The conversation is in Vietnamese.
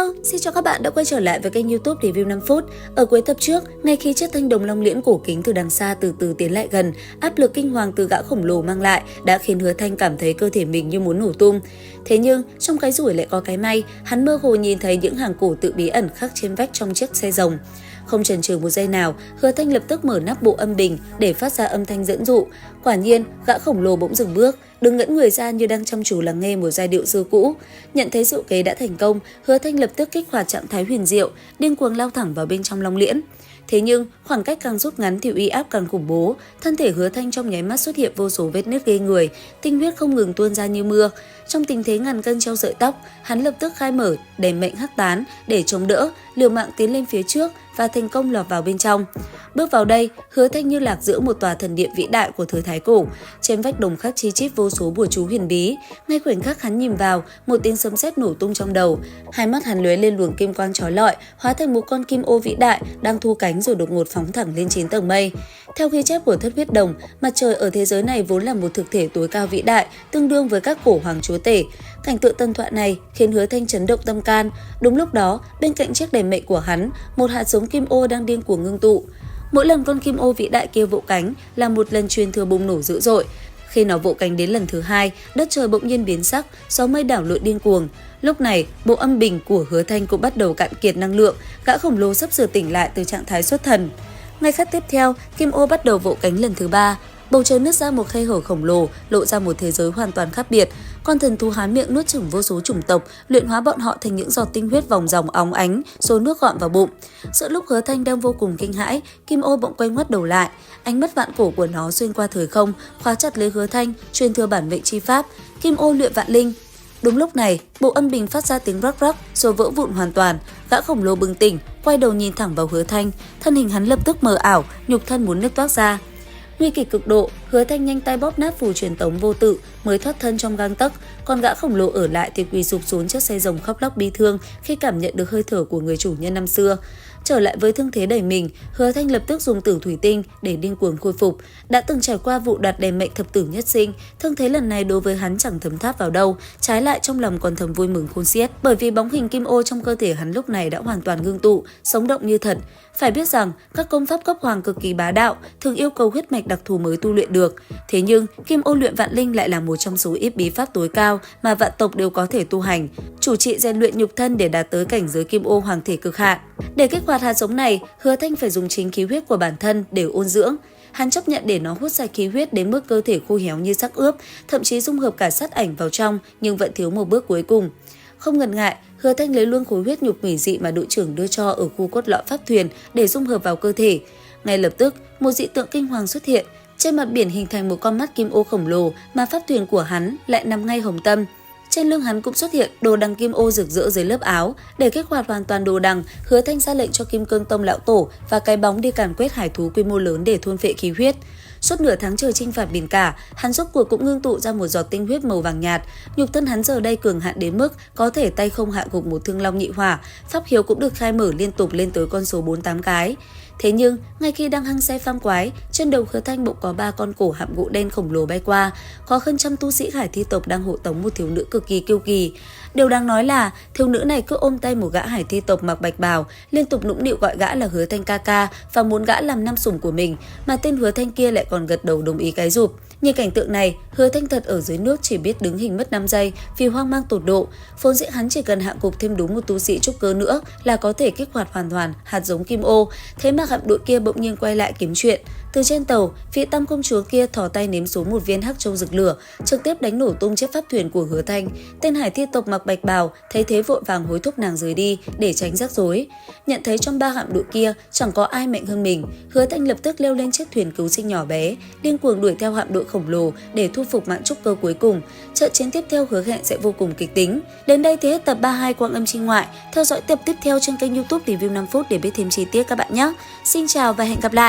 Hello, xin chào các bạn đã quay trở lại với kênh YouTube Review 5 phút. Ở cuối tập trước, ngay khi chiếc thanh đồng long liễn cổ kính từ đằng xa từ từ tiến lại gần, áp lực kinh hoàng từ gã khổng lồ mang lại đã khiến Hứa Thanh cảm thấy cơ thể mình như muốn nổ tung. Thế nhưng, trong cái rủi lại có cái may, hắn mơ hồ nhìn thấy những hàng cổ tự bí ẩn khắc trên vách trong chiếc xe rồng. Không chần chừ một giây nào, Hứa Thanh lập tức mở nắp bộ âm bình để phát ra âm thanh dẫn dụ. Quả nhiên, gã khổng lồ bỗng dừng bước, đứng ngẩn người ra như đang chăm chú lắng nghe một giai điệu xưa cũ. Nhận thấy diệu kế đã thành công, Hứa Thanh lập tức kích hoạt trạng thái huyền diệu, điên cuồng lao thẳng vào bên trong long liễn. Thế nhưng, khoảng cách càng rút ngắn thì uy áp càng khủng bố, thân thể Hứa Thanh trong nháy mắt xuất hiện vô số vết nứt ghê người, tinh huyết không ngừng tuôn ra như mưa. Trong tình thế ngàn cân treo sợi tóc, hắn lập tức khai mở đẩy mệnh hắc tán để chống đỡ, liều mạng tiến lên phía trước và thành công lọt vào bên trong. Bước vào đây, Hứa Thanh như lạc giữa một tòa thần điện vĩ đại của thời thái cổ. Trên vách đồng khắc chi chít vô số bùa chú huyền bí. Ngay khoảnh khắc hắn nhìn vào, một tiếng sấm sét nổ tung trong đầu. Hai mắt hắn lóe lên luồng kim quang chói lọi, hóa thành một con kim ô vĩ đại đang thu cánh rồi đột ngột phóng thẳng lên 9 tầng mây. Theo ghi chép của Thất Huyết Đồng, mặt trời ở thế giới này vốn là một thực thể tối cao vĩ đại, tương đương với các cổ hoàng chúa tể. Cảnh tượng tân thoại này khiến Hứa Thanh chấn động tâm can. Đúng lúc đó, bên cạnh chiếc đèn mệnh của hắn, một hạt giống kim ô đang điên cuồng ngưng tụ. Mỗi lần con kim ô vĩ đại kia vỗ cánh là một lần truyền thừa bùng nổ dữ dội. Khi nó vỗ cánh đến lần thứ hai, đất trời bỗng nhiên biến sắc, gió mây đảo lộn điên cuồng. Lúc này, bộ âm bình của Hứa Thanh cũng bắt đầu cạn kiệt năng lượng, gã khổng lồ sắp sửa tỉnh lại từ trạng thái xuất thần. Ngay khắc tiếp theo, kim ô bắt đầu vỗ cánh lần thứ ba. Bầu trời nứt ra một khe hở khổng lồ, lộ ra một thế giới hoàn toàn khác biệt. Con thần thú há miệng nuốt chửng vô số chủng tộc, luyện hóa bọn họ thành những giọt tinh huyết vòng ròng óng ánh, rồi nước gọn vào bụng. Giữa lúc Hứa Thanh đang vô cùng kinh hãi, kim ô bỗng quay ngoắt đầu lại, ánh mắt vạn cổ của nó xuyên qua thời không, khóa chặt lấy Hứa Thanh, truyền thừa bản mệnh chi pháp, kim ô luyện vạn linh. Đúng lúc này, bộ âm bình phát ra tiếng rắc rắc rồi vỡ vụn hoàn toàn. Gã khổng lồ bừng tỉnh, quay đầu nhìn thẳng vào Hứa Thanh, thân hình hắn lập tức mờ ảo, nhục thân muốn nứt toác ra. Nguy kịch cực độ, Hứa Thanh nhanh tay bóp nát phù truyền tống vô tự mới thoát thân trong gang tấc, còn gã khổng lồ ở lại thì quỳ sụp xuống chiếc xe rồng khóc lóc bi thương khi cảm nhận được hơi thở của người chủ nhân năm xưa. Trở lại với thương thế đầy mình, Hứa Thanh lập tức dùng tử thủy tinh để điên cuồng khôi phục. Đã từng trải qua vụ đoạt đèn mệnh thập tử nhất sinh, thương thế lần này đối với hắn chẳng thấm tháp vào đâu, trái lại trong lòng còn thầm vui mừng khôn xiết, bởi vì bóng hình kim ô trong cơ thể hắn lúc này đã hoàn toàn ngưng tụ, sống động như thật. Phải biết rằng, các công pháp cấp hoàng cực kỳ bá đạo, thường yêu cầu huyết mạch đặc thù mới tu luyện được. Thế nhưng, kim ô luyện vạn linh lại là một trong số ít bí pháp tối cao mà vạn tộc đều có thể tu hành. Chủ trị rèn luyện nhục thân để đạt tới cảnh giới kim ô hoàng thể cực hạn. Để kích hoạt hạt giống này, Hứa Thanh phải dùng chính khí huyết của bản thân để ôn dưỡng. Hắn chấp nhận để nó hút sạch khí huyết đến mức cơ thể khô héo như xác ướp, thậm chí dung hợp cả sát ảnh vào trong nhưng vẫn thiếu một bước cuối cùng. Không ngần ngại, Hứa Thanh lấy luôn khối huyết nhục quỷ dị mà đội trưởng đưa cho ở khu cốt lõi pháp thuyền để dung hợp vào cơ thể. Ngay lập tức, một dị tượng kinh hoàng xuất hiện. Trên mặt biển hình thành một con mắt kim ô khổng lồ mà pháp thuyền của hắn lại nằm ngay hồng tâm. Trên lưng hắn cũng xuất hiện đồ đằng kim ô rực rỡ dưới lớp áo. Để kích hoạt hoàn toàn đồ đằng, Hứa Thanh ra lệnh cho Kim Cương Tông lão tổ và cái bóng đi càn quét hải thú quy mô lớn để thôn phệ khí huyết. Suốt nửa tháng trời chinh phạt biển cả, hắn rốt cuộc cũng ngưng tụ ra một giọt tinh huyết màu vàng nhạt. Nhục thân hắn giờ đây cường hạn đến mức có thể tay không hạ gục một thương long nhị hỏa. Pháp hiếu cũng được khai mở liên tục lên tới con số 48 cái. Thế nhưng, ngay khi đang hăng say phang quái, trên đầu Hứa Thanh bỗng có 3 con cổ hạm gỗ đen khổng lồ bay qua, có hơn trăm tu sĩ Hải Thi tộc đang hộ tống một thiếu nữ cực kỳ kiêu kỳ. Điều đáng nói là, thiếu nữ này cứ ôm tay một gã Hải Thi tộc mặc bạch bào, liên tục nũng nịu gọi gã là Hứa Thanh ca ca và muốn gã làm nam sủng của mình, mà tên Hứa Thanh kia lại còn gật đầu đồng ý cái rụp. Nhìn cảnh tượng này, Hứa Thanh thật ở dưới nước chỉ biết đứng hình mất 5 giây vì hoang mang tột độ. Vốn dĩ hắn chỉ cần hạ gục thêm đúng một tu sĩ trúc cơ nữa là có thể kích hoạt hoàn toàn hạt giống kim ô, thế mà hạm đội kia bỗng nhiên quay lại kiếm chuyện. Từ trên tàu, vị tam công chúa kia thò tay ném xuống một viên hắc châu rực lửa, trực tiếp đánh nổ tung chiếc pháp thuyền của Hứa Thanh. Tên Hải Thi tộc mặc bạch bào thấy thế vội vàng hối thúc nàng rời đi để tránh rắc rối. Nhận thấy trong 3 hạm đội kia chẳng có ai mạnh hơn mình, Hứa Thanh lập tức leo lên chiếc thuyền cứu sinh nhỏ bé, điên cuồng đuổi theo hạm đội khổng lồ để thu phục mạng trúc cơ cuối cùng. Trận chiến tiếp theo hứa hẹn sẽ vô cùng kịch tính. Đến đây thì hết tập 32 Quang Âm Chi Ngoại. Theo dõi tập tiếp theo trên kênh YouTube Review 5 phút để biết thêm chi tiết các bạn nhé. Xin chào và hẹn gặp lại.